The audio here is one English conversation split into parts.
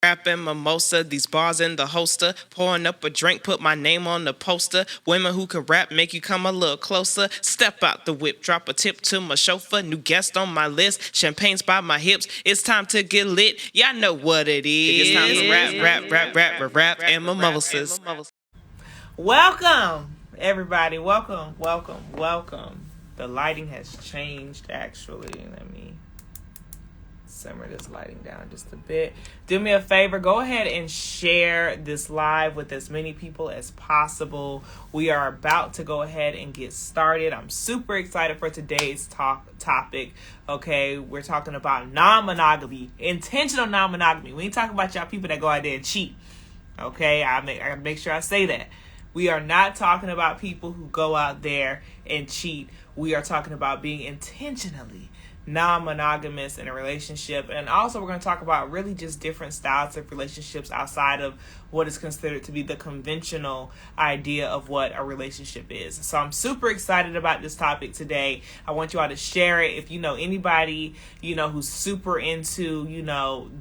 rapping mimosa, these bars in the holster, pouring up a drink, put my name on the poster. Women who can rap make you come a little closer. Step out the whip, drop a tip to my chauffeur. New guest on my list, champagne's by my hips. It's time to get lit. Y'all know what it is. It's time to rap, and mimosas. Welcome, everybody. Welcome. The lighting has changed, actually. Let me simmer this lighting down just a bit. Do me a favor, go ahead and share this live with as many people as possible. We are about to go ahead and get started. I'm super excited for today's topic. Okay, we're talking about non-monogamy, intentional non-monogamy. We ain't talking about y'all people that go out there and cheat. Okay, I make sure I say that. We are not talking about people who go out there and cheat. We are talking about being intentionally non-monogamous in a relationship. And also we're going to talk about really just different styles of relationships outside of what is considered to be the conventional idea of what a relationship is. So I'm super excited about this topic today. I want you all to share it. If you know anybody, who's super into,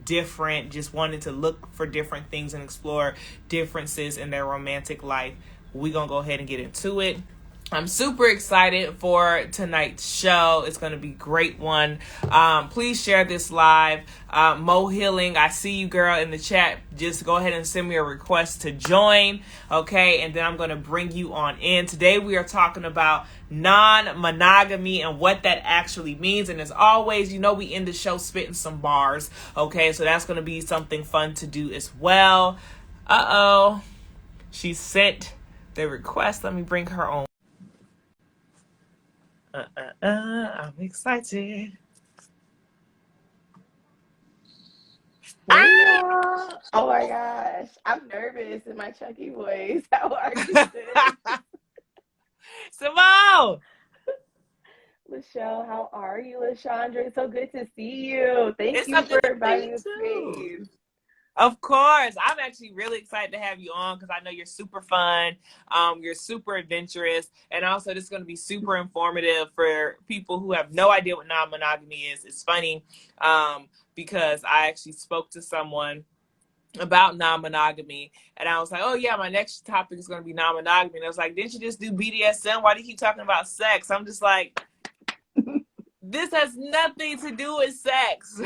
different, just wanting to look for different things and explore differences in their romantic life, we're going to go ahead and get into it. I'm super excited for tonight's show. It's going to be a great one. Please share this live. Mo Healing, I see you, girl, in the chat. Just go ahead and send me a request to join, okay? And then I'm going to bring you on in. Today we are talking about non-monogamy and what that actually means. And as always, we end the show spitting some bars, okay? So that's going to be something fun to do as well. She sent the request. Let me bring her on. I'm excited. Hey y'all. Oh my gosh. I'm nervous in my Chucky voice. How are you today? Simone! Michelle, how are you, LaShondra? It's so good to see you. Thank It's you so for good to see inviting you me too. space. Of course. I'm actually really excited to have you on because I know you're super fun. You're super adventurous. And also this is going to be super informative for people who have no idea what non-monogamy is. It's funny because I actually spoke to someone about non-monogamy and I was like, oh yeah, my next topic is going to be non-monogamy. And I was like, didn't you just do BDSM? Why do you keep talking about sex? I'm just like, this has nothing to do with sex.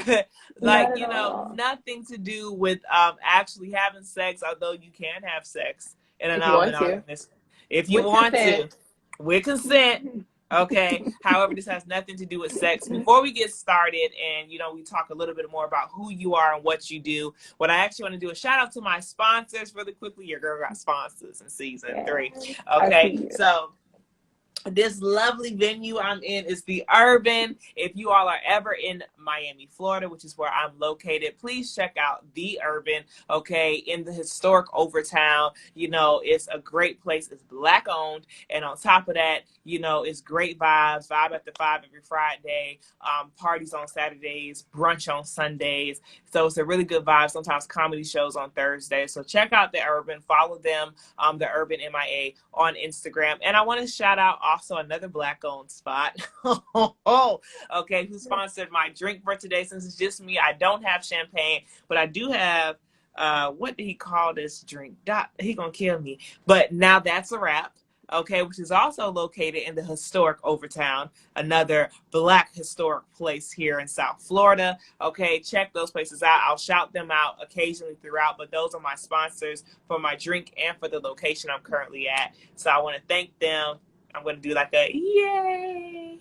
Nothing to do with actually having sex, although you can have sex in a If you want to. non-monogamous if you With want consent. to, with consent. Okay. However, this has nothing to do with sex. Before we get started and, we talk a little bit more about who you are and what you do, what I actually want to do is shout out to my sponsors really quickly. Your girl got sponsors in season 3. Okay. So this lovely venue I'm in is the Urban. If you all are ever in Miami, Florida, which is where I'm located, please check out the Urban, okay, in the historic Overtown. It's a great place. It's Black owned. And on top of that, it's great vibes, 5 after 5 every Friday, parties on Saturdays, brunch on Sundays. So it's a really good vibe. Sometimes comedy shows on Thursdays. So check out the Urban. Follow them, the Urban MIA on Instagram. And I want to shout out also another Black-owned spot, okay, who sponsored my drink for today. Since it's just me, I don't have champagne, but I do have, what did he call this drink? He gonna kill me. But Now That's a Wrap, okay, which is also located in the historic Overtown, another Black historic place here in South Florida. Okay, check those places out. I'll shout them out occasionally throughout, but those are my sponsors for my drink and for the location I'm currently at. So I want to thank them. I'm going to do like a yay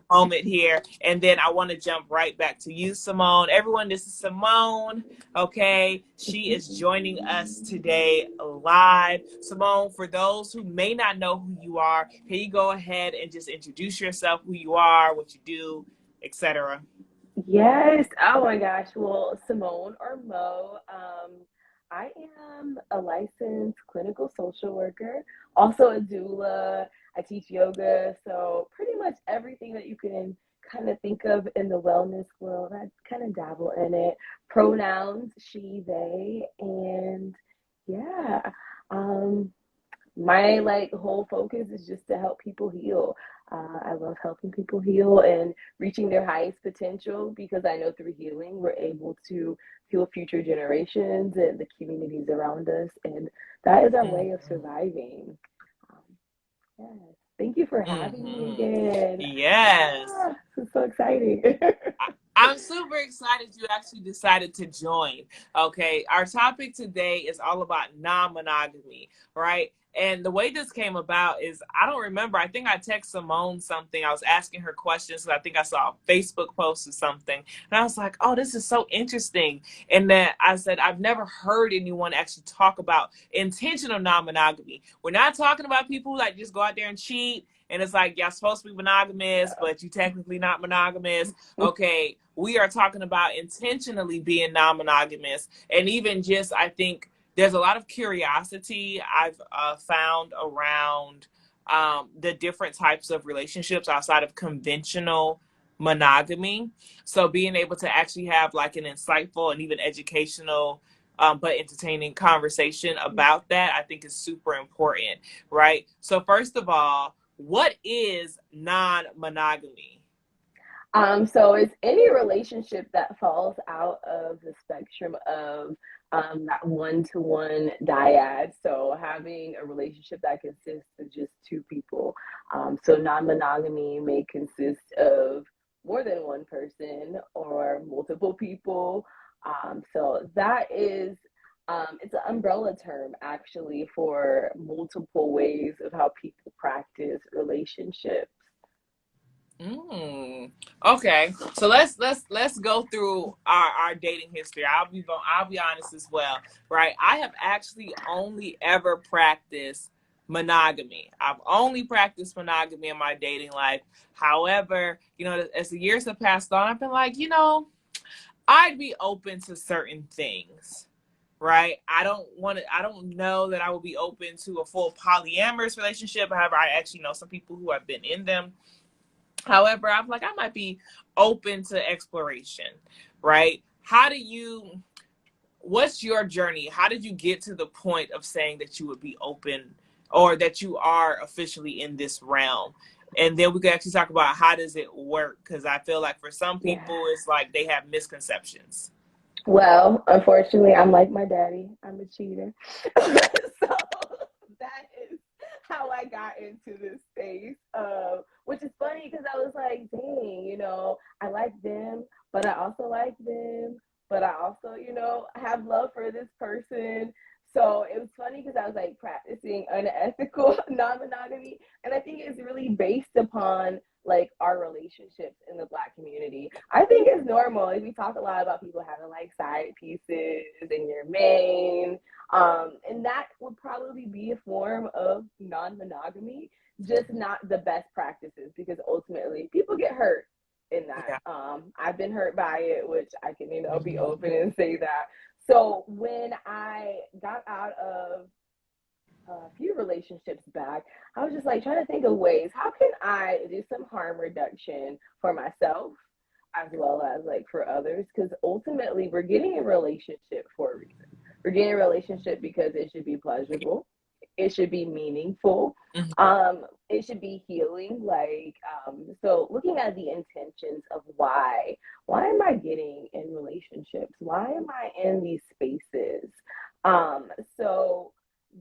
moment here. And then I want to jump right back to you, Simone. Everyone, this is Simone. Okay. She is joining us today live. Simone, for those who may not know who you are, can you go ahead and just introduce yourself, who you are, what you do, etc.? Yes. Oh my gosh. Well, Simone or Mo, I am a licensed clinical social worker, also a doula. I teach yoga. So pretty much everything that you can kind of think of in the wellness world, I kind of dabble in it. Pronouns, she, they, and yeah. My whole focus is just to help people heal. I love helping people heal and reaching their highest potential because I know through healing, we're able to heal future generations and the communities around us. And that is our way of Mhm. surviving. Um, yes. Thank you for having me Mhm. again. Yes. This is so exciting. I'm super excited you actually decided to join. Okay, our topic today is all about non-monogamy, right? And the way this came about is I don't remember. I think I texted Simone something. I was asking her questions. I think I saw a Facebook post or something. And I was like, oh, this is so interesting. And then I said, I've never heard anyone actually talk about intentional non-monogamy. We're not talking about people who like just go out there and cheat. And it's like, y'all supposed to be monogamous, but you technically not monogamous. Okay, we are talking about intentionally being non-monogamous. And even just, I think there's a lot of curiosity I've found around the different types of relationships outside of conventional monogamy. So being able to actually have like an insightful and even educational but entertaining conversation about that, I think is super important, right? So first of all, what is non-monogamy? So it's any relationship that falls out of the spectrum of that one-to-one dyad. So having a relationship that consists of just two people. So non-monogamy may consist of more than one person or multiple people. So that is it's an umbrella term actually for multiple ways of how people practice relationships. Mm. Okay, so let's go through our dating history. I'll be honest as well, right? I have actually only ever practiced monogamy. I've only practiced monogamy in my dating life. However, as the years have passed on, I've been like, I'd be open to certain things. Right. I don't know that I will be open to a full polyamorous relationship. However, I actually know some people who have been in them. However, I'm like, I might be open to exploration, right? What's your journey? How did you get to the point of saying that you would be open or that you are officially in this realm? And then we could actually talk about how does it work? Because I feel like for some Yeah. people, it's like they have misconceptions. Well, unfortunately, I'm like my daddy. I'm a cheater. So that is how I got into this space. Which is funny because I was like, dang, I like them, but I also like them, but I also, have love for this person. So it was funny because I was like practicing unethical non-monogamy, and I think it's really based upon like our relationships in the Black community. I think it's normal. Like, we talk a lot about people having like side pieces in your main, and that would probably be a form of non-monogamy, just not the best practices because ultimately people get hurt in that. Yeah. I've been hurt by it, which I can, be Mhm. open and say that. So when I got out of a few relationships back, I was just like trying to think of ways how can I do some harm reduction for myself as well as like for others, because ultimately we're getting a relationship for a reason. We're getting a relationship because it should be pleasurable, it should be meaningful, Mhm. it should be healing. Like, so looking at the intentions of why am I getting in relationships, why am I in these spaces, um so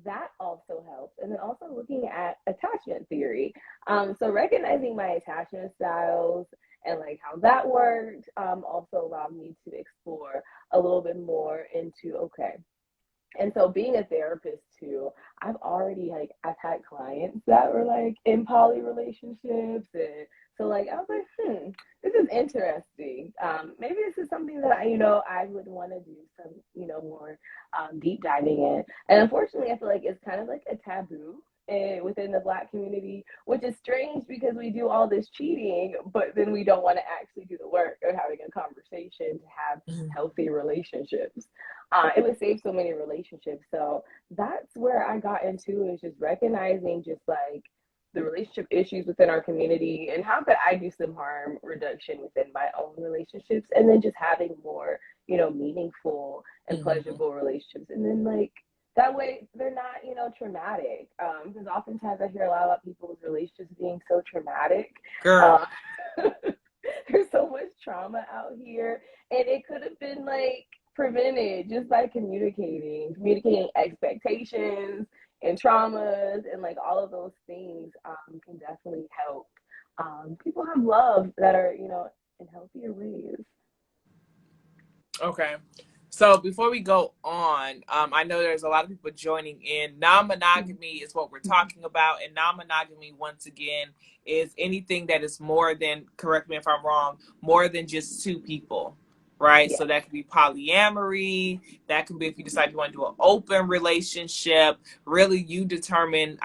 that also helps. And then also looking at attachment theory. So recognizing my attachment styles and like how that worked also allowed me to explore a little bit more into okay. And so being a therapist too, I've had clients that were like in poly relationships, and so like I was like, this is interesting. Maybe this is something that I would want to do some more deep diving in. And unfortunately, I feel like it's kind of like a taboo within the Black community, which is strange because we do all this cheating, but then we don't want to actually do the work of having a conversation to have Mhm. healthy relationships. It would save so many relationships. So that's where I got into, is just recognizing just like the relationship issues within our community and how could I do some harm reduction within my own relationships, and then just having more, meaningful and Mhm. pleasurable relationships. And then like That way they're not, traumatic. Because oftentimes I hear a lot about people's relationships being so traumatic. Girl. Uh, there's so much trauma out here, and it could have been like prevented just by communicating expectations and traumas, and like all of those things can definitely help people have love that are, in healthier ways. Okay. So before we go on, I know there's a lot of people joining in. Non-monogamy is what we're talking about. And non-monogamy, once again, is anything that is more than, correct me if I'm wrong, more than just two people, right? Yeah. So that could be polyamory. That could be if you decide you want to do an open relationship. Really, you determine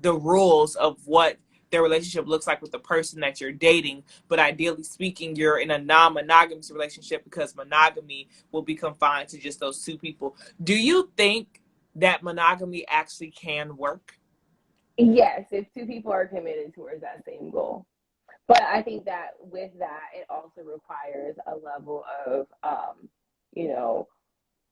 the rules of what their relationship looks like with the person that you're dating. But ideally speaking, you're in a non-monogamous relationship because monogamy will be confined to just those two people. Do you think that monogamy actually can work? Yes, if two people are committed towards that same goal. But I think that with that, it also requires a level of, you know,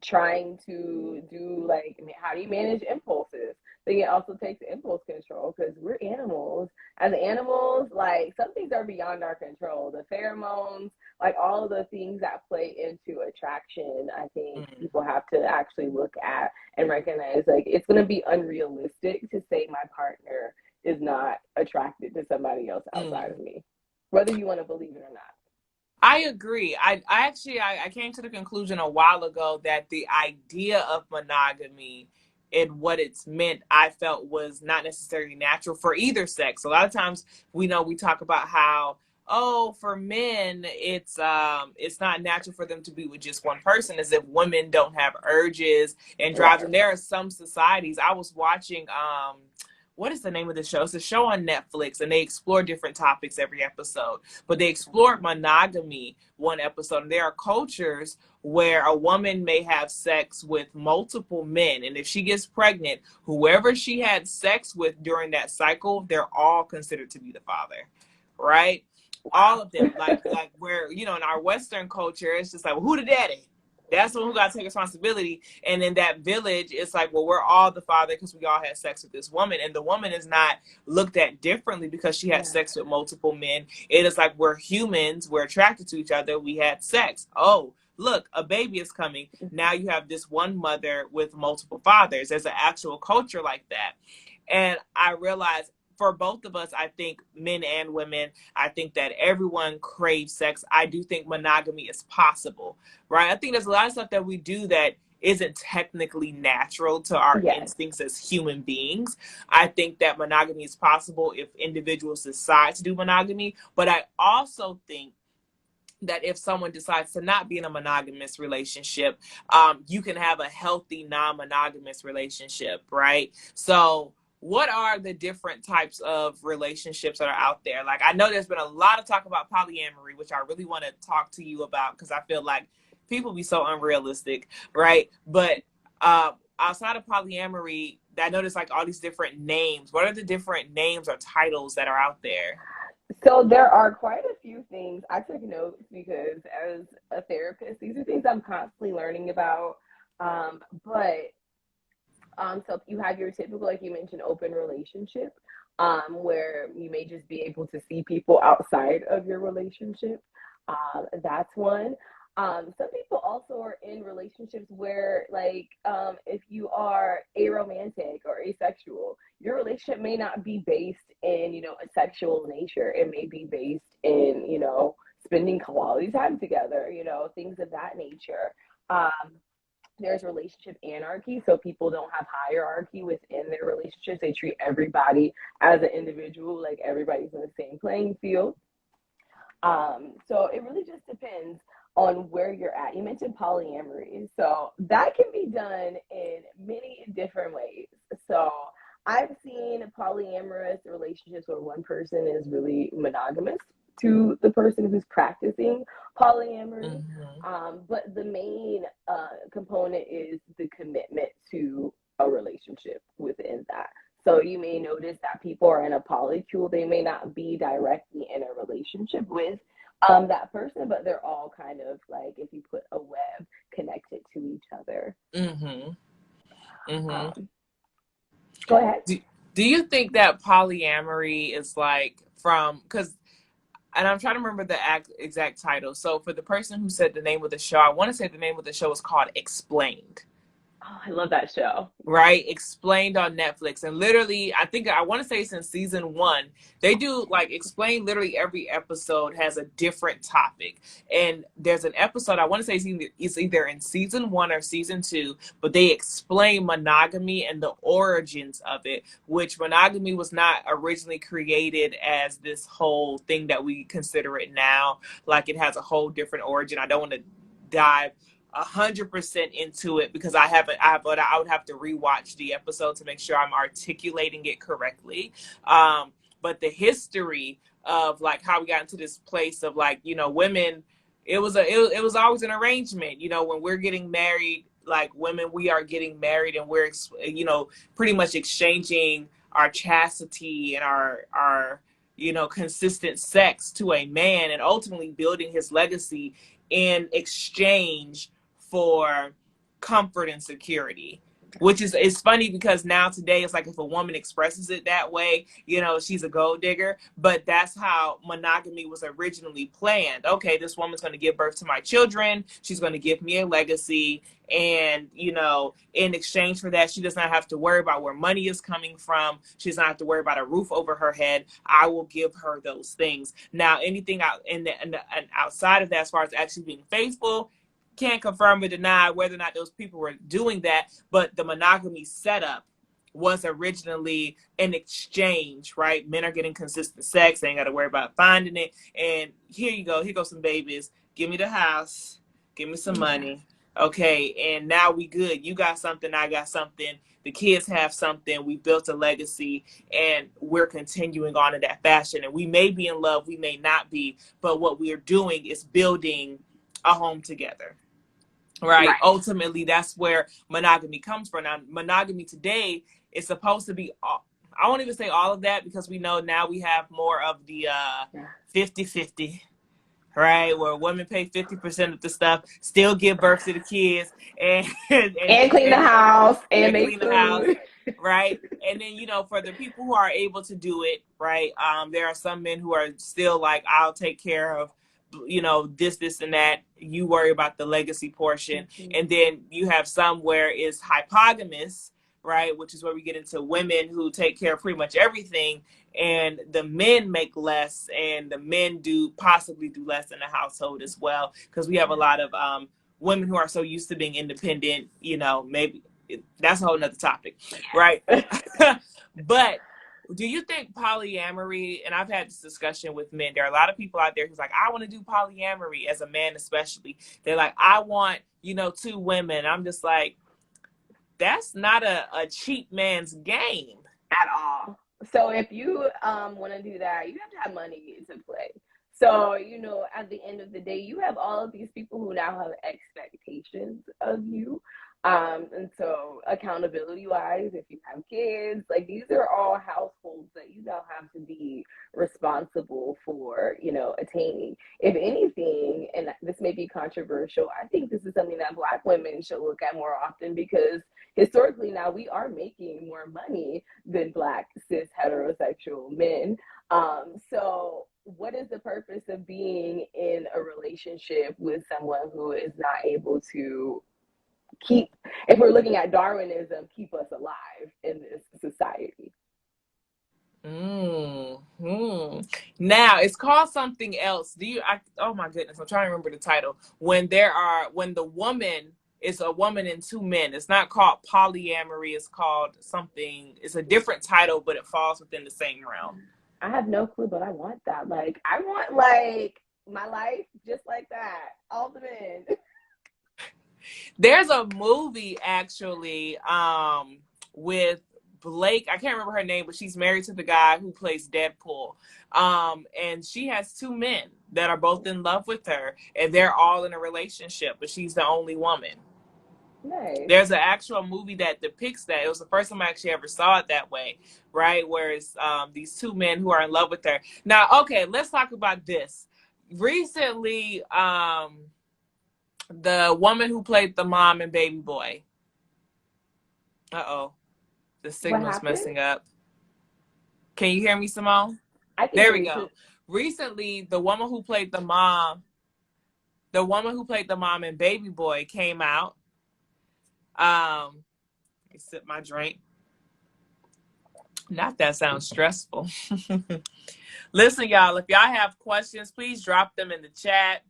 trying to do like, how do you manage impulses? Then it also takes impulse control because we're animals. As animals, like some things are beyond our control. The pheromones, like all of the things that play into attraction, I think Mm. people have to actually look at and recognize like it's going to be unrealistic to say my partner is not attracted to somebody else outside Mm. of me, whether you want to believe it or not. I agree. I actually I came to the conclusion a while ago that the idea of monogamy and what it's meant I felt was not necessarily natural for either sex. A lot of times we know we talk about how, oh, for men it's not natural for them to be with just one person, as if women don't have urges and drives. Right. And there are some societies. I was watching what is the name of the show? It's a show on Netflix, and they explore different topics every episode. But they explored monogamy one episode. And there are cultures where a woman may have sex with multiple men. And if she gets pregnant, whoever she had sex with during that cycle, they're all considered to be the father. Right? All of them. Like where, in our Western culture, it's just like, well, who the daddy? That's the one who got to take responsibility. And in that village, it's like, well, we're all the father because we all had sex with this woman. And the woman is not looked at differently because she had Yeah. sex with multiple men. It is like, we're humans. We're attracted to each other. We had sex. Oh, look, a baby is coming. Now you have this one mother with multiple fathers. There's an actual culture like that. And I realized for both of us, I think men and women, I think that everyone craves sex. I do think monogamy is possible, right? I think there's a lot of stuff that we do that isn't technically natural to our Yes. instincts as human beings. I think that monogamy is possible if individuals decide to do monogamy, but I also think that if someone decides to not be in a monogamous relationship, you can have a healthy non-monogamous relationship, right? So what are the different types of relationships that are out there? Like, I know there's been a lot of talk about polyamory, which I really want to talk to you about because I feel like people be so unrealistic, right? But outside of polyamory, I know there's like all these different names. What are the different names or titles that are out there? So there are quite a few things. I took notes because as a therapist, these are things I'm constantly learning about. But so you have your typical, like you mentioned, open relationship, where you may just be able to see people outside of your relationship. That's one. Some people also are in relationships where, like, if you are aromantic or asexual, your relationship may not be based in, a sexual nature. It may be based in, spending quality time together, things of that nature. Um, there's relationship anarchy, so people don't have hierarchy within their relationships. They treat everybody as an individual, like everybody's in the same playing field. So it really just depends on where you're at. You mentioned polyamory, so that can be done in many different ways. So I've seen polyamorous relationships where one person is really monogamous to the person who's practicing polyamory. Mm-hmm. But the main component is the commitment to a relationship within that. So you may notice that people are in a polycule. They may not be directly in a relationship with that person, but they're all kind of like, if you put a web, connected to each other. Mm-hmm. Mm-hmm. Go ahead. Do you think that polyamory is like because, and I'm trying to remember the exact title. So for the person who said the name of the show, I want to say the name of the show is called Explained. Oh, I love that show. Right, Explained on Netflix. And literally, I want to say since season 1, they do like explain. Literally every episode has a different topic, and there's an episode, I want to say it's either in season 1 or season 2, but they explain monogamy and the origins of it, which monogamy was not originally created as this whole thing that we consider it now. Like, it has a whole different origin. I don't want to dive 100% into it because but I would have to rewatch the episode to make sure I'm articulating it correctly. But the history of like how we got into this place of like, women, it was always an arrangement. When we're getting married, like women, we are getting married and we're, pretty much exchanging our chastity and our consistent sex to a man, and ultimately building his legacy in exchange for comfort and security. Which is, it's funny because now today it's like if a woman expresses it that way, she's a gold digger. But that's how monogamy was originally planned. Okay, this woman's going to give birth to my children. She's going to give me a legacy. And, in exchange for that, she does not have to worry about where money is coming from. She does not have to worry about a roof over her head. I will give her those things. Now, anything out and outside of that, as far as actually being faithful, can't confirm or deny whether or not those people were doing that, but the monogamy setup was originally an exchange, right? Men are getting consistent sex. They ain't got to worry about finding it. And here you go. Here goes some babies. Give me the house. Give me some money. Okay. And now we good. You got something. I got something. The kids have something. We built a legacy and we're continuing on in that fashion. And we may be in love. We may not be. But what we are doing is building a home together. Right. Ultimately, that's where monogamy comes from. Now, monogamy today is supposed to be, I won't even say all of that because we know now we have more of the 50-50, right? Where women pay 50% of the stuff, still give birth to the kids, and clean the house and make clean the house. food. Right. And then, for the people who are able to do it, right, there are some men who are still like, I'll take care of this and that. You worry about the legacy portion. Mm-hmm. And then you have some where it's hypogamous, right? Which is where we get into women who take care of pretty much everything. And the men make less, and the men possibly do less in the household as well. Because we have a lot of women who are so used to being independent, maybe that's a whole nother topic, right? But do you think polyamory, and I've had this discussion with men, there are a lot of people out there who's like, I want to do polyamory, as a man especially. They're like, I want, 2 women. I'm just like, that's not a cheap man's game. At all. So if you want to do that, you have to have money to play. So, at the end of the day, you have all of these people who now have expectations of you. And so accountability wise, if you have kids, like these are all households that you now have to be responsible for, attaining. If anything, and this may be controversial, I think this is something that Black women should look at more often, because historically now we are making more money than Black cis heterosexual men. So what is the purpose of being in a relationship with someone who is not able to keep, if we're looking at Darwinism, keep us alive in this society? Now it's called something else. Oh my goodness, I'm trying to remember the title. When the woman is a woman and 2 men, it's not called polyamory. It's called something. It's a different title, but it falls within the same realm. I have no clue, but I want that. Like, I want my life just like that. All the men. There's a movie actually with Blake. I can't remember her name, but she's married to the guy who plays Deadpool. And she has 2 men that are both in love with her, and they're all in a relationship, but she's the only woman. Nice. There's an actual movie that depicts that. It was the first time I actually ever saw it that way, right? Where it's these 2 men who are in love with her. Now, okay, let's talk about this. Recently, the woman who played the mom in Baby Boy, Uh-oh. The What signal's happened? messing up. Can you hear me, Simone? I can There hear we you. go. Recently, the woman who played the mom in Baby Boy came out. Let me sip my drink. Not that sounds stressful. Listen, y'all, if y'all have questions, please drop them in the chat.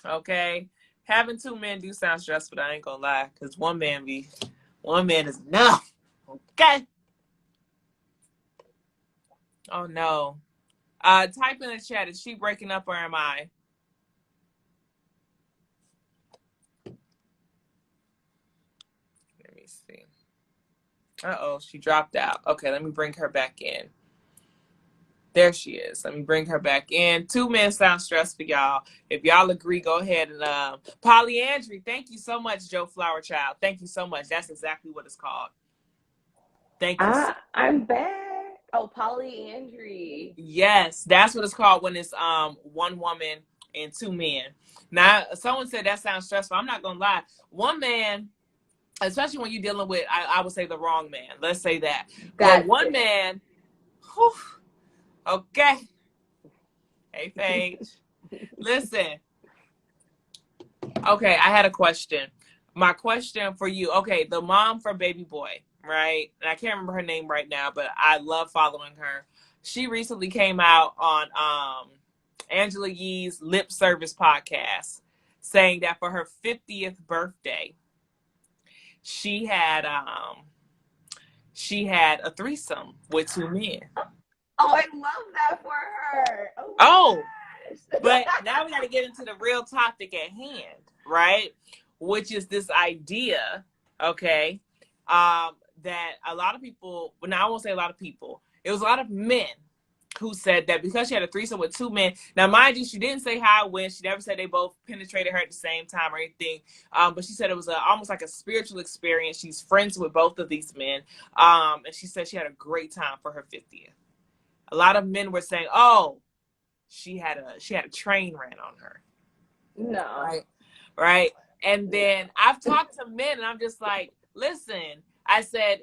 Okay. Having two men do sound stressful, I ain't gonna lie, because one man is enough. Okay. Oh no. Type in the chat, is she breaking up or am I? Let me see. Uh-oh, she dropped out. Okay, let me bring her back in. There she is. Let me bring her back in. Two men sound stressful, y'all. If y'all agree, go ahead and polyandry. Thank you so much, Joe Flower Child. Thank you so much. That's exactly what it's called. Thank you. I'm back. Oh, polyandry. Yes, that's what it's called when it's one woman and two men. Now, someone said that sounds stressful. I'm not gonna lie. One man, especially when you're dealing with, I would say the wrong man. Let's say that. But That's one it. man, whew, okay. Hey, Paige. Listen. Okay, I had a question. My question for you. Okay, the mom for Baby Boy, right? And I can't remember her name right now, but I love following her. She recently came out on Angela Yee's Lip Service podcast saying that for her 50th birthday, she had a threesome with two men. Oh, I love that for her. Oh Oh, my but gosh. now we got to get into the real topic at hand, right? Which is this idea, okay, that a lot of people, well, now I won't say a lot of people, it was a lot of men who said that because she had a threesome with two men. Now, mind you, she didn't say how it went. She never said they both penetrated her at the same time or anything. But she said it was almost like a spiritual experience. She's friends with both of these men. And she said she had a great time for her 50th. A lot of men were saying, oh, she had a train ran on her. No. Right. And then I've talked to men and I'm just like, listen, I said,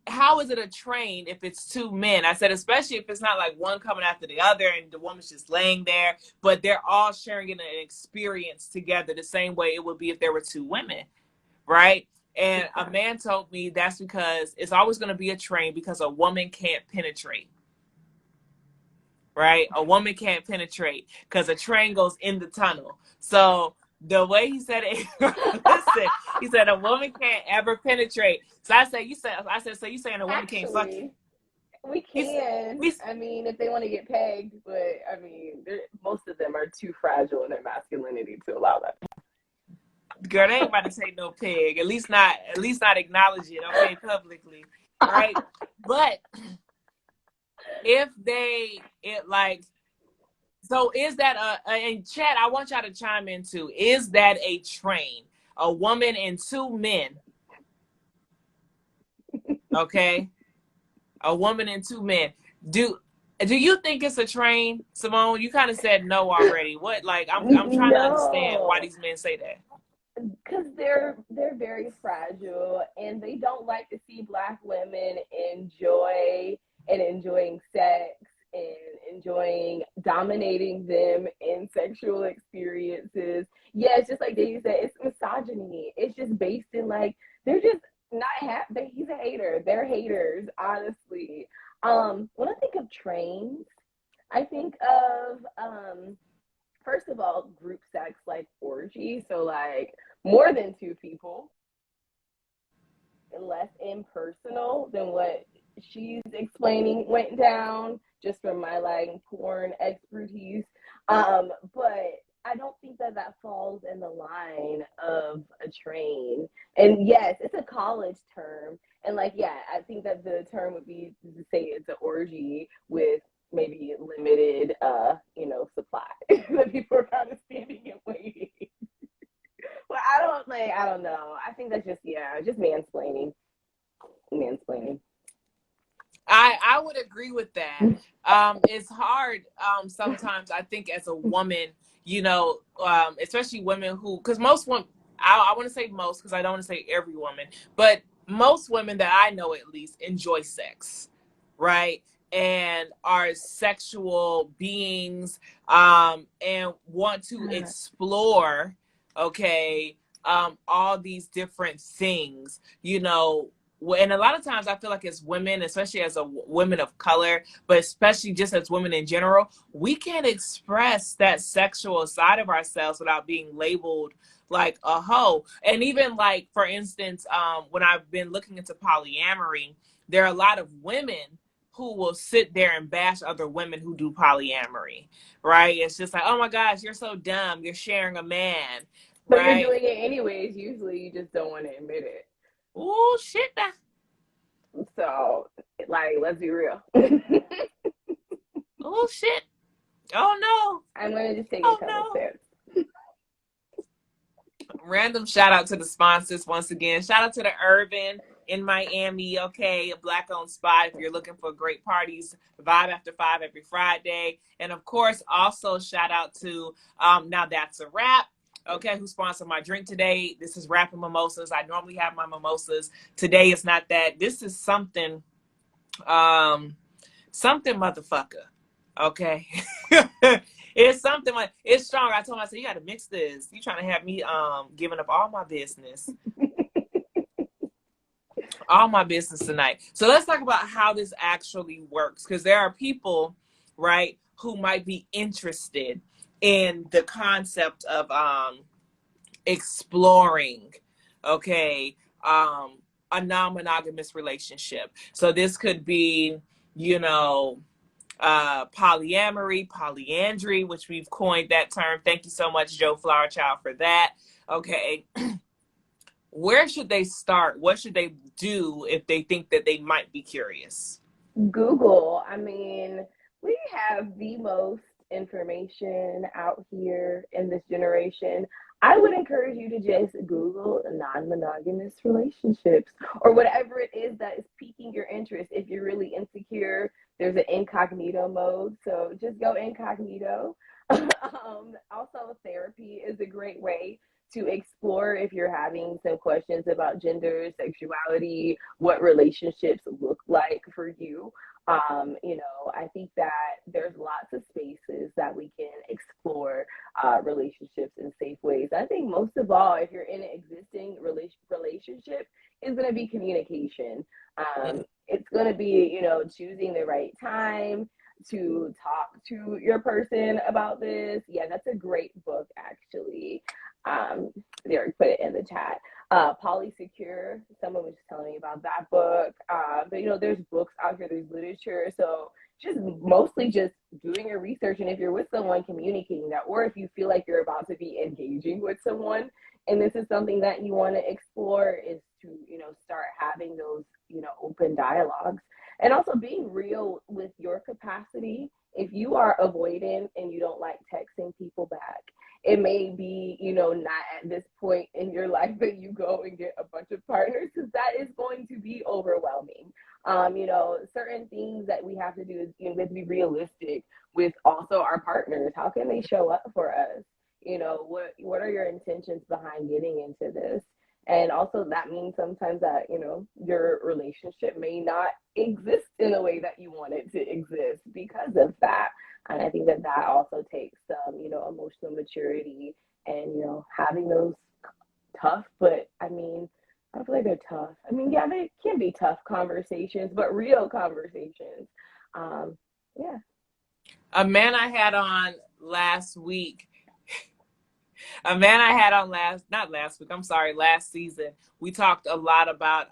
how is it a train if it's two men? I said, especially if it's not like one coming after the other and the woman's just laying there, but they're all sharing an experience together the same way it would be if there were two women. Right. And a man told me that's because it's always going to be a train because a woman can't penetrate. Right? A woman can't penetrate because a train goes in the tunnel. So the way he said it, listen, he said a woman can't ever penetrate. So I said, so you saying a woman can't fuck you? Actually, we can. I mean, if they want to get pegged, but I mean, most of them are too fragile in their masculinity to allow that. Girl, they ain't about to take no pig. At least not acknowledge it, okay, publicly. Right? But if so is that in chat, I want y'all to chime in too. Is that a train? A woman and two men. Okay? A woman and two men. Do you think it's a train, Simone? You kind of said no already. What, like, I'm trying to understand why these men say that. Because they're very fragile and they don't like to see Black women enjoying sex and enjoying dominating them in sexual experiences. Yeah, it's just like Davey said, it's misogyny. It's just based in like they're just not happy. He's a hater. They're haters, honestly. When I think of trains, I think of first of all, group sex like orgy. So like more than two people, and less impersonal than what she's explaining went down, just from my like porn expertise. But I don't think that falls in the line of a train. And yes, it's a college term. And like, yeah, I think that the term would be to say it's an orgy with maybe limited, supply that people are kind of standing and waiting. Well, I don't know. I think that's just mansplaining. Mansplaining. I would agree with that. It's hard sometimes, I think, as a woman, especially women who, because most women, I want to say most because I don't want to say every woman, but most women that I know at least enjoy sex, right? And are sexual beings, and want to explore, okay, all these different things, you know. And a lot of times I feel like as women, especially as women of color, but especially just as women in general, we can't express that sexual side of ourselves without being labeled like a hoe. And even like, for instance, when I've been looking into polyamory, there are a lot of women who will sit there and bash other women who do polyamory, right? It's just like, oh my gosh, you're so dumb, you're sharing a man, But you're right? doing it anyways. Usually, you just don't want to admit it. Oh shit, So, like, let's be real. oh shit, oh no, I'm gonna just take a oh couple no. steps. Random shout out to the sponsors once again. Shout out to the Urban in Miami, okay, a black owned spot if you're looking for great parties, Vibe After Five every Friday. And of course, also shout out to Now That's a Wrap, okay, who sponsored my drink today. This is Rapping Mimosas. I normally have my mimosas. Today is not that. This is something, something motherfucker, okay. It's something like, it's strong. I told myself, you got to mix this. You trying to have me giving up all my business tonight. So let's talk about how this actually works, because there are people, right, who might be interested in the concept of exploring, okay, a non-monogamous relationship. So this could be, you know, polyamory, polyandry, which we've coined that term. Thank you so much, Joe Flowerchild, for that. Okay. Where should they start? What should they do if they think that they might be curious? Google. I mean, we have the most information out here in this generation. I would encourage you to just Google non monogamous relationships or whatever it is that is piquing your interest. If you're really insecure, there's an incognito mode. So just go incognito. Also, therapy is a great way to explore if you're having some questions about gender, sexuality, what relationships look like for you. I think that there's lots of spaces that we can explore relationships in safe ways. I think most of all, if you're in an existing relationship, is going to be communication. It's going to be, choosing the right time to talk to your person about this. Yeah, that's a great book, actually. Um, there, put it in the chat. Polysecure, someone was just telling me about that book. But there's books out here, there's literature. So just mostly just doing your research, and if you're with someone, communicating that, or if you feel like you're about to be engaging with someone and this is something that you want to explore, is to start having those open dialogues, and also being real with your capacity. If you are avoidant and you don't like texting people back, it may be, not at this point in your life that you go and get a bunch of partners, because that is going to be overwhelming. Certain things that we have to do is we have to be realistic with also our partners. How can they show up for us? What are your intentions behind getting into this? And also that means sometimes that, your relationship may not exist in a way that you want it to exist because of that. And I think that that also takes some, emotional maturity and, having those tough, but I mean, I don't feel like they're tough. I mean, yeah, they can be tough conversations, but real conversations. Yeah. A man I had on last week, a man I had on not last week, I'm sorry, last season, we talked a lot about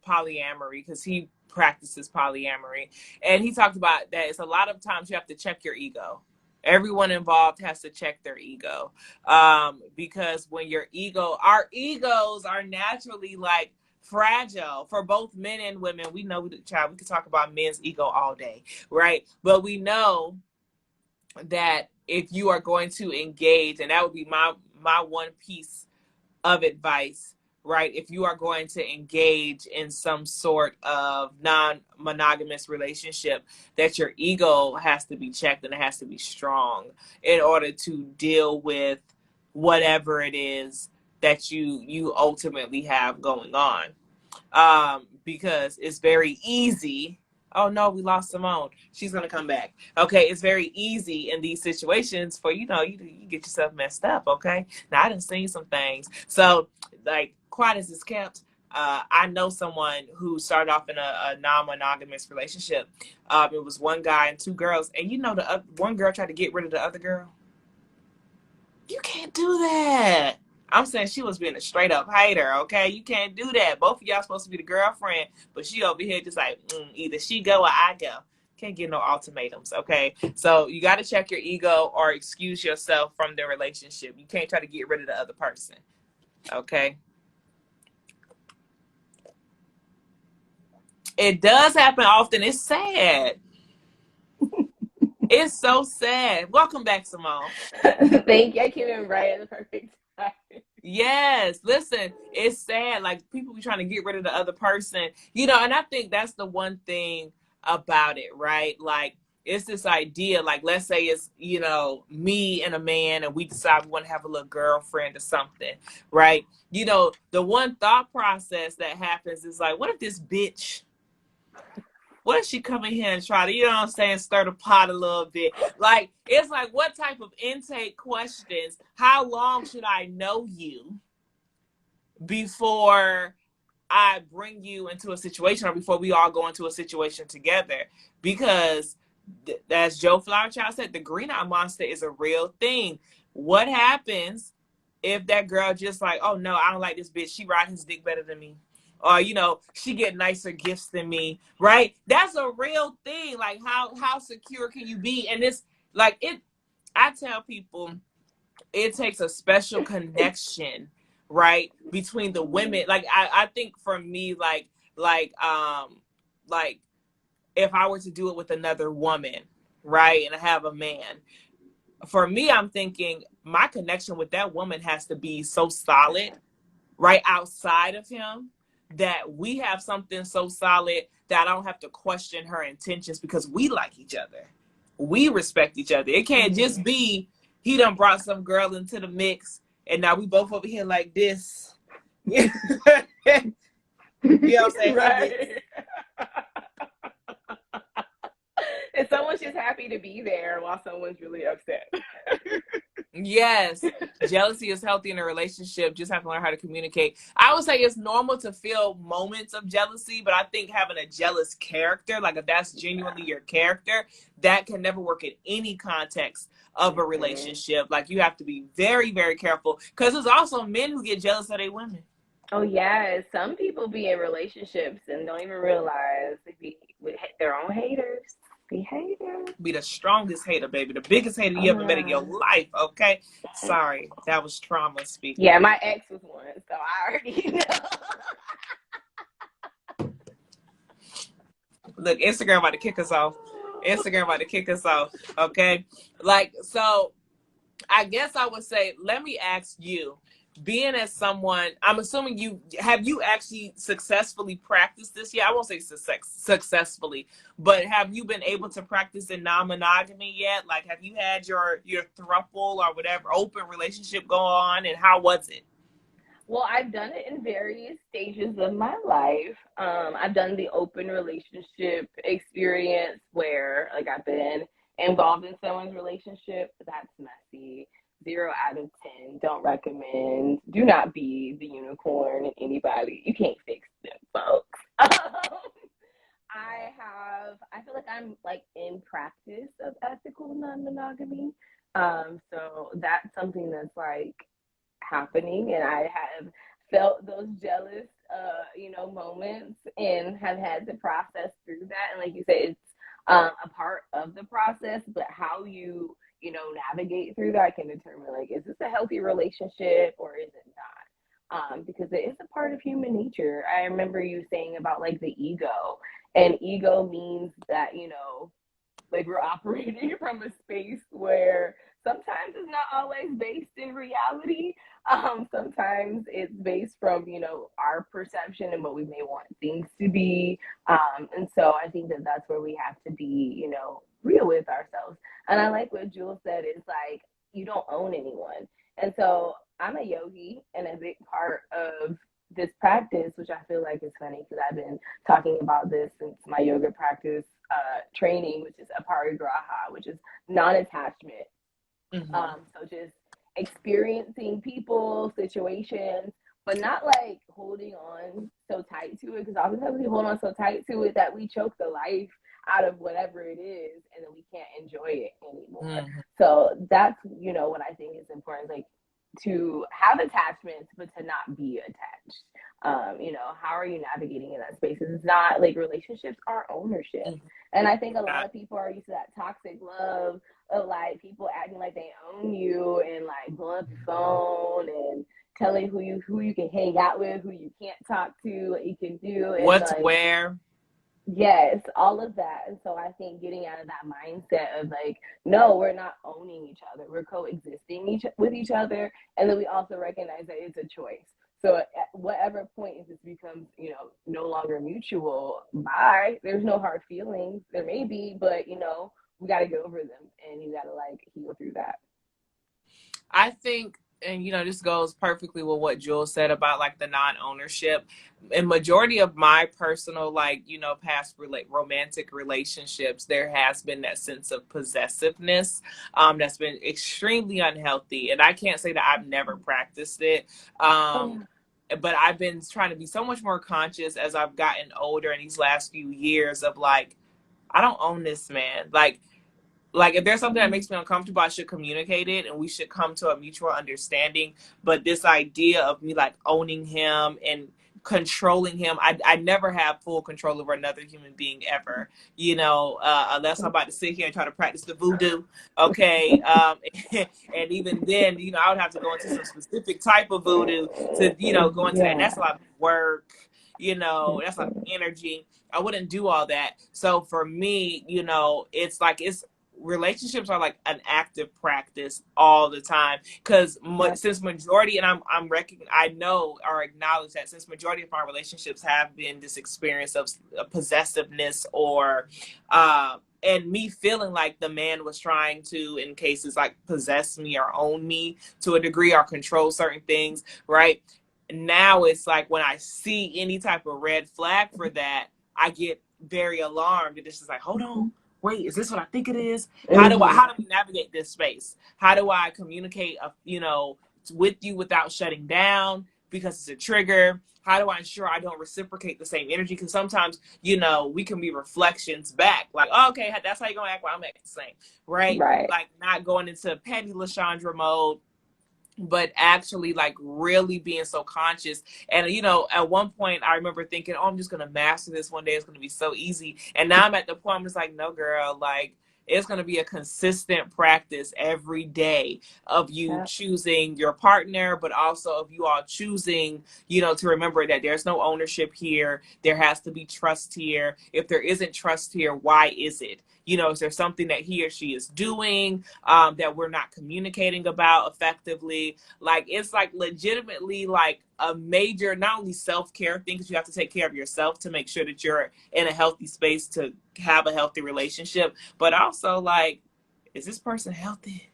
polyamory, because he practices polyamory. And he talked about that it's a lot of times you have to check your ego. Everyone involved has to check their ego. Because when our egos are naturally like fragile for both men and women. We know, child, we could talk about men's ego all day, right? But we know that if you are going to engage, and that would be my one piece of advice, right? If you are going to engage in some sort of non-monogamous relationship, that your ego has to be checked and it has to be strong in order to deal with whatever it is that you ultimately have going on. because it's very easy. Oh no, we lost Simone. She's gonna come back. Okay, it's very easy in these situations for you get yourself messed up. Okay, now I done seen some things. So like, quiet as it's kept. I know someone who started off in a non-monogamous relationship. It was one guy and two girls, and the one girl tried to get rid of the other girl. You can't do that. I'm saying she was being a straight up hater, okay? You can't do that. Both of y'all supposed to be the girlfriend, but she over here just like, either she go or I go. Can't get no ultimatums, okay? So you got to check your ego or excuse yourself from the relationship. You can't try to get rid of the other person, okay? It does happen often. It's sad. It's so sad. Welcome back, Simone. Thank you. I came in right at the perfect time. Yes, listen, it's sad. Like, people be trying to get rid of the other person, and I think that's the one thing about it, right? Like, it's this idea, like, let's say it's, me and a man, and we decide we want to have a little girlfriend or something, right? The one thought process that happens is like, what if she come in here and try to, stir the pot a little bit? Like, it's like, what type of intake questions? How long should I know you before I bring you into a situation, or before we all go into a situation together? Because as Joe Flowerchild said, the green eye monster is a real thing. What happens if that girl just like, oh no, I don't like this bitch. She ride his dick better than me. Or, she get nicer gifts than me, right? That's a real thing. Like, how secure can you be? And it's like, I tell people, it takes a special connection, right, between the women. Like, I think for me, like if I were to do it with another woman, right, and I have a man, for me, I'm thinking my connection with that woman has to be so solid, right, outside of him, that we have something so solid that I don't have to question her intentions, because we like each other. We respect each other. It can't just be he done brought some girl into the mix and now we both over here like this. You know what I'm saying? Right. And someone's just happy to be there while someone's really upset. Yes, jealousy is healthy in a relationship. Just have to learn how to communicate. I would say it's normal to feel moments of jealousy, but I think having a jealous character, like if that's genuinely your character, that can never work in any context of a relationship. Like, you have to be very, very careful, because there's also men who get jealous of their women. Oh yeah, some people be in relationships and don't even realize they be with their own haters. Be haters. Be the strongest hater, baby. The biggest hater you ever met in your life, okay? Sorry, that was trauma speaking. Yeah, my ex was one, so I already know. Look, Instagram about to kick us off. Okay? Like, so I guess I would say, let me ask you, being as someone, I'm assuming you actually successfully practiced this? Yeah, I won't say successfully, but have you been able to practice in non-monogamy yet? Like, have you had your throuple or whatever open relationship go on, and how was it? Well, I've done it in various stages of my life. I've done the open relationship experience where, like, I've been involved in someone's relationship. That's messy. 0 out of 10. Don't recommend. Do not be the unicorn in anybody. You can't fix them, folks. I feel like I'm like in practice of ethical non-monogamy. So that's something that's like happening, and I have felt those jealous moments and have had to process through that. And like you said, it's a part of the process, but how you navigate through that can determine, like, is this a healthy relationship or is it not? Because it is a part of human nature. I remember you saying about like the ego, and ego means that like we're operating from a space where sometimes it's not always based in reality. Sometimes it's based from our perception and what we may want things to be. And so I think that that's where we have to be real with ourselves. And I like what Jules said, is like, you don't own anyone. And so I'm a yogi, and a big part of this practice, which I feel like is funny because I've been talking about this since my yoga practice training, which is aparigraha, which is non-attachment. Mm-hmm. So just experiencing people, situations, but not like holding on so tight to it, because oftentimes we hold on so tight to it that we choke the life out of whatever it is, and then we can't enjoy it anymore. Mm-hmm. So that's, what I think is important, like to have attachments, but to not be attached. How are you navigating in that space? It's not like relationships are ownership. Mm-hmm. And I think a lot of people are used to that toxic love of like people acting like they own you and like blowing up your phone and telling who you can hang out with, who you can't talk to, what you can do, and What's like where? yes, all of that. And so I think getting out of that mindset of like, no, we're not owning each other. We're coexisting with each other. And then we also recognize that it's a choice. So at whatever point if this becomes, no longer mutual, bye. There's no hard feelings. There may be, but we got to get over them and you got to like heal through that. I think, and this goes perfectly with what Jules said about like the non-ownership. In majority of my personal, like, past romantic relationships, there has been that sense of possessiveness that's been extremely unhealthy. And I can't say that I've never practiced it. Oh, yeah. But I've been trying to be so much more conscious as I've gotten older in these last few years of like, I don't own this man. Like if there's something that makes me uncomfortable, I should communicate it and we should come to a mutual understanding. But this idea of me like owning him and controlling him, I never have full control over another human being ever, unless I'm about to sit here and try to practice the voodoo. Okay. And even then, I would have to go into some specific type of voodoo to, go into that. And Yeah. that's a lot of work, that's a lot of energy. I wouldn't do all that. So for me, it's like, relationships are like an active practice all the time because since majority, and I know or acknowledge that since majority of my relationships have been this experience of possessiveness or and me feeling like the man was trying to, in cases like, possess me or own me to a degree or control certain things, right? Now it's like when I see any type of red flag for that, I get very alarmed. And it's just like, hold on, wait, is this what I think it is? How do we navigate this space? How do I communicate, with you without shutting down because it's a trigger? How do I ensure I don't reciprocate the same energy? Because sometimes, we can be reflections back. Like, oh, okay, that's how you're going to act. Well, I'm acting the same, right? Right. Like not going into petty Lashandra mode, but actually like really being so conscious. And at one point I remember thinking, oh, I'm just gonna master this one day, it's gonna be so easy. And now I'm at the point I'm just like, no girl, like it's going to be a consistent practice every day of you choosing your partner, but also of you all choosing, to remember that there's no ownership here. There has to be trust here. If there isn't trust here, why is it? Is there something that he or she is doing that we're not communicating about effectively? Like, it's like legitimately like a major, not only self-care thing, because you have to take care of yourself to make sure that you're in a healthy space to have a healthy relationship, but also like, is this person healthy?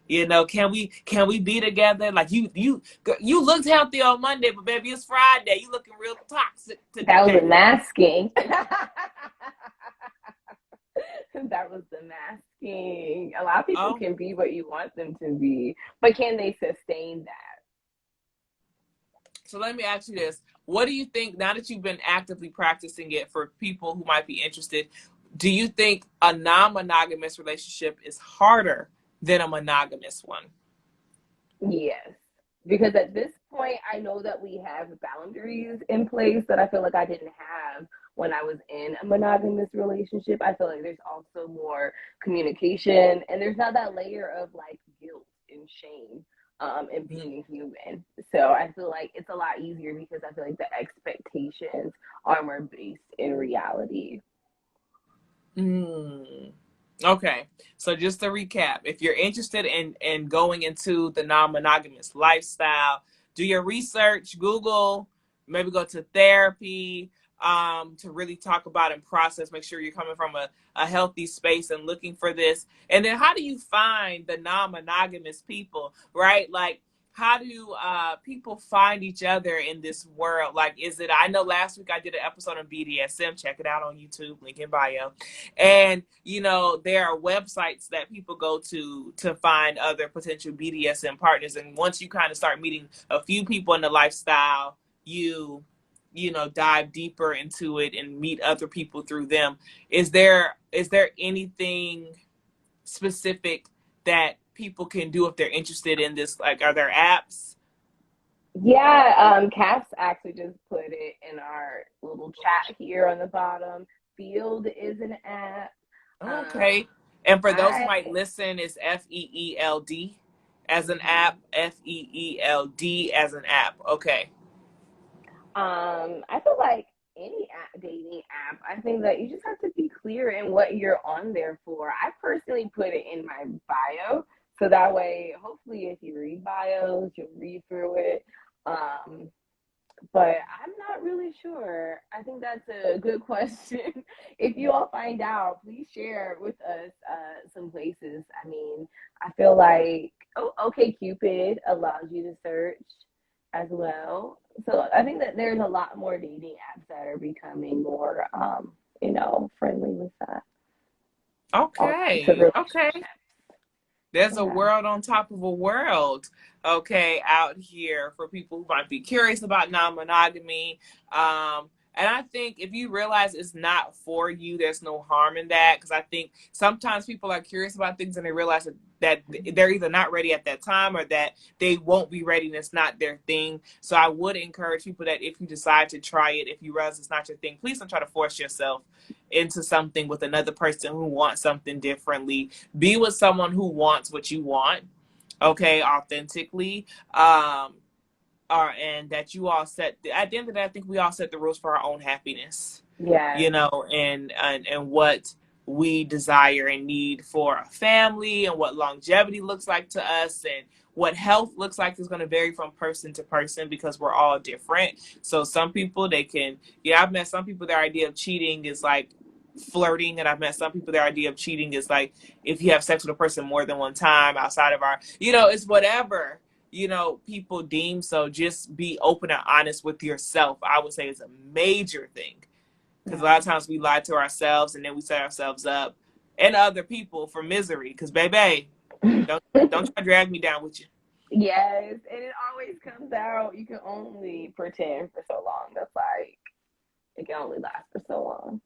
Can we be together? Like you looked healthy on Monday, but baby, it's Friday. You looking real toxic today. That was the masking. That was the masking. A lot of people can be what you want them to be, but can they sustain that? So let me ask you this. What do you think, now that you've been actively practicing it, for people who might be interested, do you think a non-monogamous relationship is harder than a monogamous one? Yes. Because at this point, I know that we have boundaries in place that I feel like I didn't have when I was in a monogamous relationship. I feel like there's also more communication and there's not that layer of like guilt and shame and being human. So I feel like it's a lot easier because I feel like the expectations are more based in reality. Okay, so just to recap, if you're interested in going into the non-monogamous lifestyle, do your research, Google, maybe go to therapy to really talk about and process, make sure you're coming from a healthy space and looking for this. And then how do you find the non-monogamous people, right? Like, how do people find each other in this world? Like, is it, I know last week I did an episode on BDSM, check it out on YouTube, link in bio. And, you know, there are websites that people go to find other potential BDSM partners. And once you kind of start meeting a few people in the lifestyle, you know, dive deeper into it and meet other people through them. Is there anything specific that people can do if they're interested in this? Like, are there apps? Yeah, Cass actually just put it in our little chat here on the bottom. Field is an app. Okay. And for those who I might listen, it's FEELD as an app, FEELD as an app. Okay. I feel like any dating app, I think that you just have to be clear in what you're on there for. I personally put it in my bio, so that way, hopefully, if you read bios, you'll read through it. Um, but I'm not really sure. I think that's a good question. If you all find out, please share with us some places. I mean, I feel like OkCupid allows you to search as well. So I think that there's a lot more dating apps that are becoming more, friendly with that. Okay. Okay. There's a Yeah. world on top of a world, okay, out here for people who might be curious about non-monogamy. And I think if you realize it's not for you, there's no harm in that. Because I think sometimes people are curious about things and they realize that they're either not ready at that time or that they won't be ready and it's not their thing. So I would encourage people that if you decide to try it, if you realize it's not your thing, please don't try to force yourself into something with another person who wants something differently. Be with someone who wants what you want, okay, authentically. And that you all set at the end of the day, I think we all set the rules for our own happiness. Yeah. You know, and what we desire and need for a family and what longevity looks like to us and what health looks like is going to vary from person to person because we're all different. So some people I've met some people, their idea of cheating is like flirting, and I've met some people, their idea of cheating is like if you have sex with a person more than one time outside of it's whatever people deem. So just be open and honest with yourself, I would say, is a major thing, because a lot of times we lie to ourselves and then we set ourselves up and other people for misery, because baby, don't try to drag me down with you. Yes, and it always comes out. You can only pretend for so long. That's like it can only last for so long.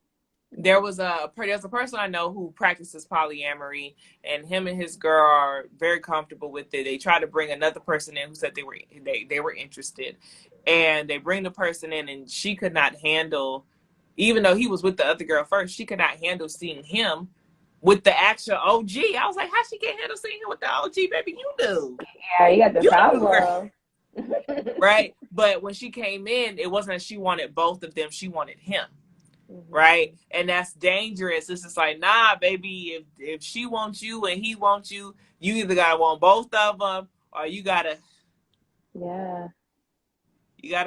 There's a person I know who practices polyamory, and him and his girl are very comfortable with it. They try to bring another person in who said they were interested, and they bring the person in, and she could not handle, even though he was with the other girl first, she could not handle seeing him with the actual OG. I was like, how she can't handle seeing him with the OG, baby? You do. Yeah, you got the You problem. right? But when she came in, it wasn't that she wanted both of them. She wanted him. Right? And that's dangerous. It's just like, nah, baby, if she wants you and he wants you, you either gotta want both of them or you gotta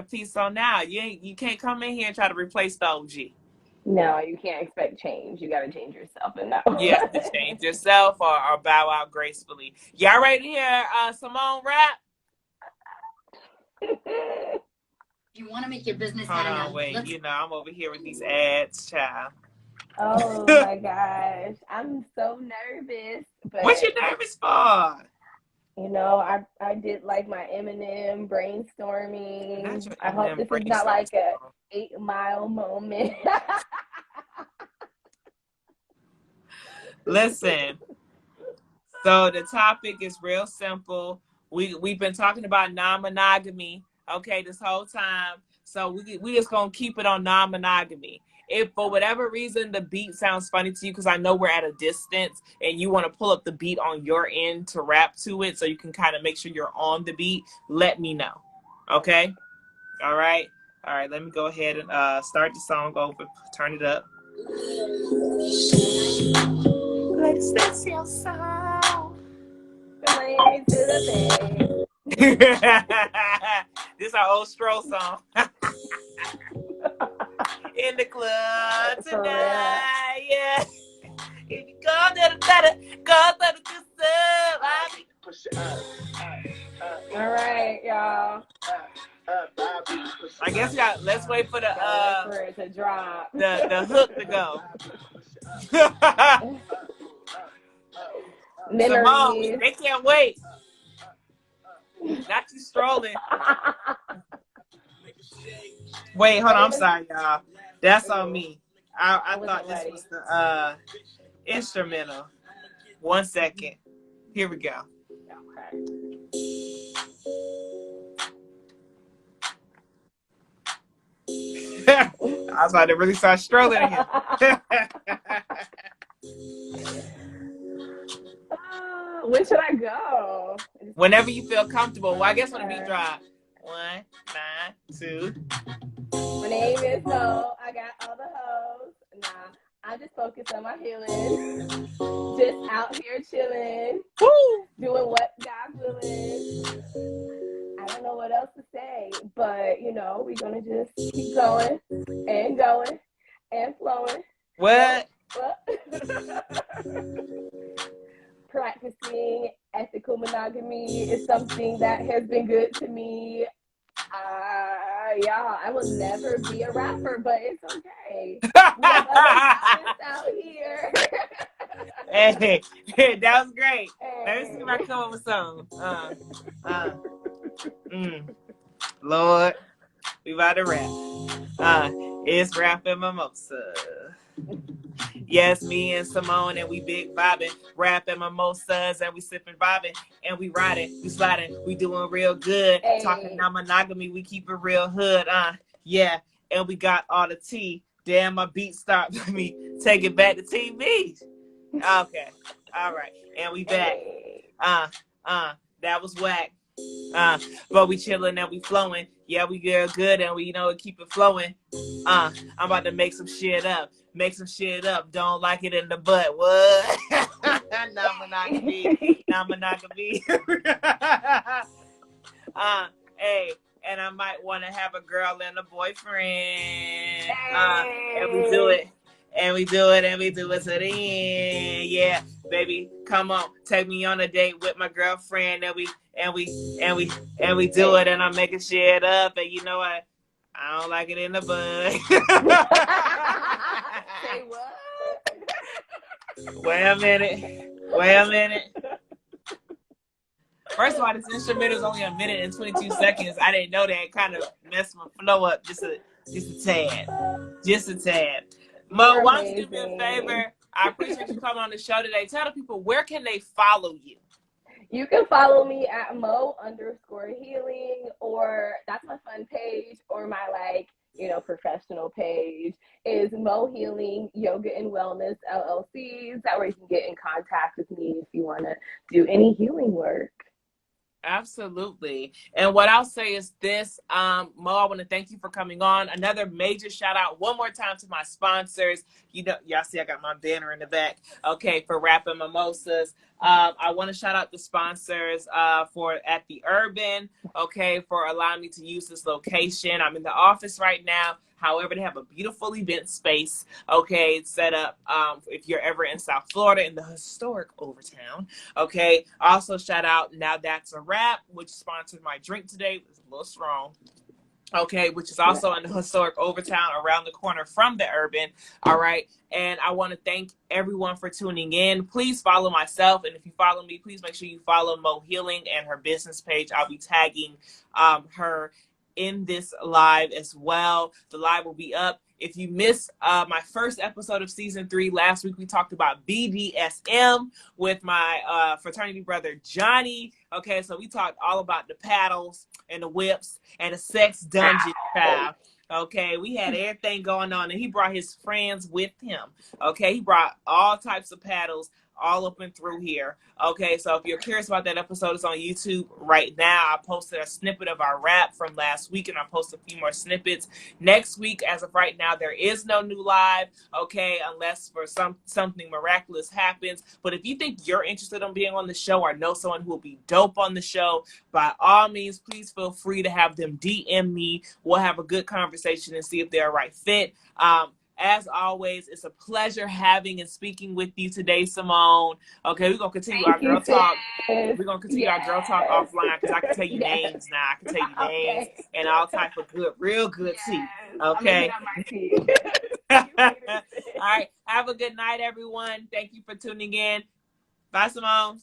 peace on now. You can't come in here and try to replace the OG. No, you can't expect change. You gotta change yourself in that. You have to change yourself or bow out gracefully. Y'all right here, Simone rap. You want to make your business Hold out on, of wait. I'm over here with these ads, child. Oh my gosh, I'm so nervous. But what you nervous for? I did like my Eminem brainstorming. I hope this is not brainstorm like a 8 Mile moment. Listen. So the topic is real simple. We've been talking about non-monogamy, okay, this whole time. So we just gonna keep it on non-monogamy. If for whatever reason the beat sounds funny to you, because I know we're at a distance and you want to pull up the beat on your end to rap to it so you can kind of make sure you're on the beat, let me know. Okay? All right. Let me go ahead and start the song over. Turn it up. Let's dance your song. This is our old Stroll song. In the club tonight, yeah. If you go to the good stuff, All right. guess let's wait for Gotta wait for it to drop. the hook to go. Simone, Memories. they can't wait. Not you strolling. Wait, hold on. I'm sorry, y'all. That's on me. I thought this was the instrumental. 1 second. Here we go. Okay. I was about to really start strolling again. When should I go? Whenever you feel comfortable. Well, I guess when the beat drop. 1, 9, 2. My name is Mo. I got all the hoes. Nah, I'm just focused on my healing. Just out here chilling. Woo! Doing what God's willing. I don't know what else to say, but we're gonna just keep going and flowing. What? Practicing ethical monogamy is something that has been good to me. Yeah, I will never be a rapper, but it's okay. We have other talents out here. Hey, that was great. Let me see if I come up with something. Lord, we about to rap. It's rapping mimosa. Yes, me and Simone, and we big vibing, rapping mimosas, and we sipping vibing, and we riding, we sliding, we doing real good. Hey. Talking non-monogamy, we keep it real hood. Yeah, and we got all the tea. Damn, my beat stopped. Let me take it back to TV. Okay, all right, and we back. That was whack. But we chilling and we flowing. Yeah, we good and we keep it flowing. I'm about to make some shit up. Make some shit up. Don't like it in the butt. What? Non-monogamy. Non-monogamy. Hey, and I might want to have a girl and a boyfriend. And we do it. And we do it, and we do it to the end. Yeah, baby, come on, take me on a date with my girlfriend, and we do it, and I'm making shit up, and you know what? I don't like it in the bud. Say what? Wait a minute. First of all, this instrument is only 1 minute and 22 seconds. I didn't know that. It kind of messed my flow up just a tad. Mo, why don't you do me a favor? I appreciate you coming on the show today. Tell the people, where can they follow you? You can follow me at Mo_healing, or that's my fun page, or my professional page is Mo Healing Yoga and Wellness LLCs. That way you can get in contact with me if you want to do any healing work. Absolutely. And what I'll say is this, Mo, I want to thank you for coming on. Another major shout out one more time to my sponsors. Y'all see I got my banner in the back. Okay, for Rapping Mimosas. I want to shout out the sponsors for at the Urban, okay, for allowing me to use this location. I'm in the office right now. However, they have a beautiful event space, okay, it's set up if you're ever in South Florida in the historic Overtown, okay. Also, shout out Now That's a Wrap, which sponsored my drink today. It's a little strong, okay, which is also in the historic Overtown around the corner from the Urban, all right. And I want to thank everyone for tuning in. Please follow myself, and if you follow me, please make sure you follow Mo Healing and her business page. I'll be tagging her in this live as well. The live will be up. If you missed my first episode of season 3 last week, we talked about BDSM with my fraternity brother Johnny. Okay, so we talked all about the paddles and the whips and the sex dungeon child. Okay, we had everything going on, and he brought his friends with him. Okay, he brought all types of paddles all up and through here. Okay, so if you're curious about that episode, it's on YouTube right now. I posted a snippet of our rap from last week, and I posted a few more snippets. Next week, as of right now, there is no new live, okay, unless for something miraculous happens. But if you think you're interested in being on the show or know someone who will be dope on the show, by all means, please feel free to have them DM me. We'll have a good conversation and see if they're a right fit. As always, it's a pleasure having and speaking with you today, Simone. Okay, we're going to continue our girl talk. We're going to continue our girl talk offline because I can tell you names now. I can tell you names and all type of good, real good tea. Okay. All right. Have a good night, everyone. Thank you for tuning in. Bye, Simone.